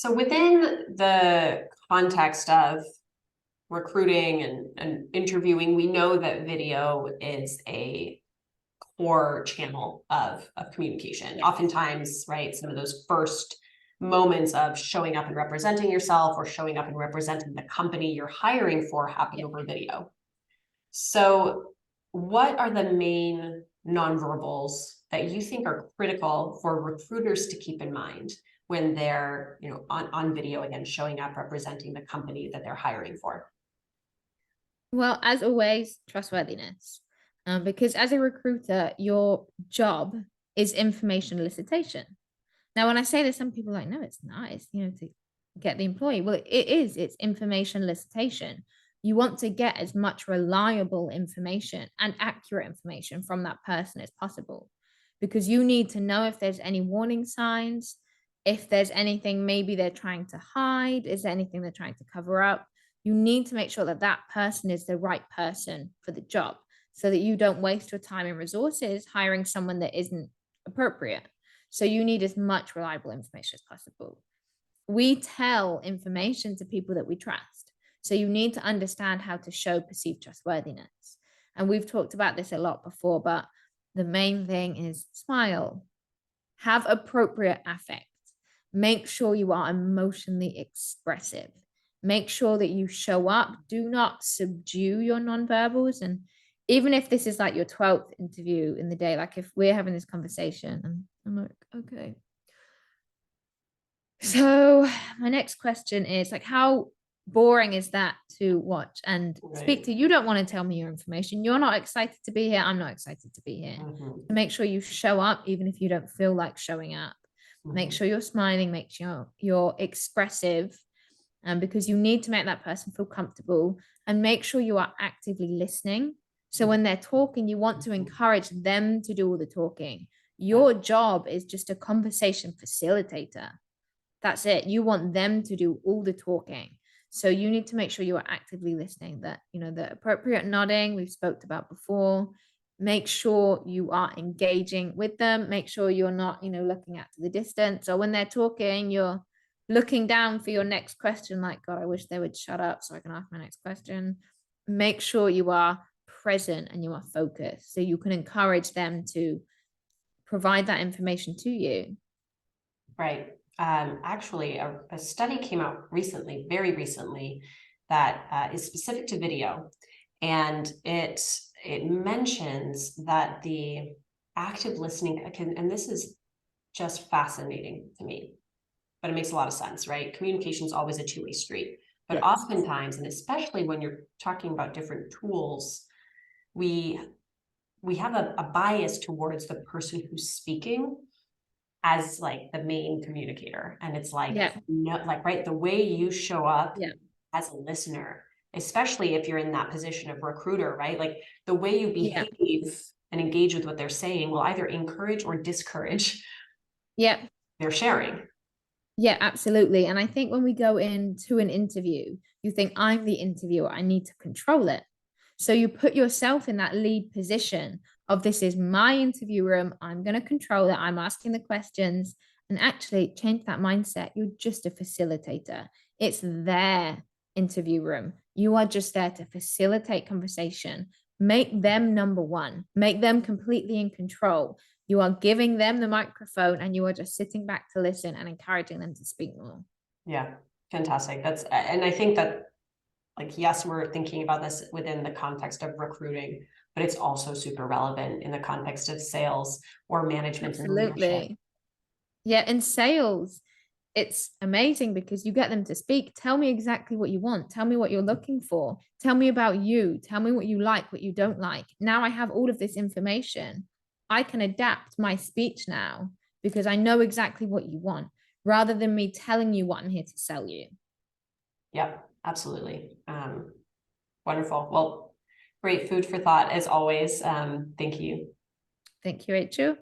So within the context of recruiting and interviewing, we know that video is a core channel of communication. Oftentimes, right, some of those first moments of showing up and representing yourself or showing up and representing the company you're hiring for happen over video. So what are the main nonverbals that you think are critical for recruiters to keep in mind when they're, on video, again, showing up, representing the company that they're hiring for? Well, as always, trustworthiness. Because as a recruiter, your job is information elicitation. Now, when I say this, some people are like, no, it's not. It's, to get the employee. Well, it is. It's information elicitation. You want to get as much reliable information and accurate information from that person as possible, because you need to know if there's any warning signs, if there's anything maybe they're trying to hide, is there anything they're trying to cover up. You need to make sure that that person is the right person for the job so that you don't waste your time and resources hiring someone that isn't appropriate. So you need as much reliable information as possible. We tell information to people that we trust. So you need to understand how to show perceived trustworthiness. And we've talked about this a lot before, but the main thing is smile, have appropriate affect, make sure you are emotionally expressive, make sure that you show up, do not subdue your nonverbals. And even if this is like your 12th interview in the day, like if we're having this conversation and I'm like, okay. So my next question is like, how boring is that to watch and speak to? You don't want to tell me your information. You're not excited to be here. I'm not excited to be here. So make sure you show up, even if you don't feel like showing up. Make sure you're smiling, make sure you're expressive, because you need to make that person feel comfortable, and make sure you are actively listening. So when they're talking, you want to encourage them to do all the talking. Your job is just a conversation facilitator. That's it. You want them to do all the talking. So you need to make sure you are actively listening, that, the appropriate nodding we've spoke about before. Make sure you are engaging with them. Make sure you're not, looking out to the distance, or when they're talking, you're looking down for your next question. Like, God, I wish they would shut up so I can ask my next question. Make sure you are present and you are focused so you can encourage them to provide that information to you. Right. Actually, a study came out recently, very recently, that is specific to video, and it mentions that the active listening and this is just fascinating to me, but it makes a lot of sense, right? Communication is always a two-way street, but Yes. oftentimes, and especially when you're talking about different tools, we have a bias towards the person who's speaking as like the main communicator. And it's like, right, the way you show up as a listener, especially if you're in that position of recruiter, right? Like the way you behave and engage with what they're saying will either encourage or discourage their sharing. Yeah, absolutely. And I think when we go into an interview, you think, I'm the interviewer, I need to control it. So you put yourself in that lead position of, this is my interview room, I'm going to control it, I'm asking the questions. And actually change that mindset. You're just a facilitator. It's their interview room. You are just there to facilitate conversation, make them number one, make them completely in control. You are giving them the microphone and you are just sitting back to listen and encouraging them to speak more. Yeah, fantastic. And I think that, like, yes, we're thinking about this within the context of recruiting, but it's also super relevant in the context of sales or management and leadership. Yeah, in sales, it's amazing because you get them to speak. Tell me exactly what you want. Tell me what you're looking for. Tell me about you. Tell me what you like, what you don't like. Now I have all of this information. I can adapt my speech now because I know exactly what you want, rather than me telling you what I'm here to sell you. Yep, absolutely. Wonderful. Well, great food for thought as always. Thank you. Thank you, Rachel.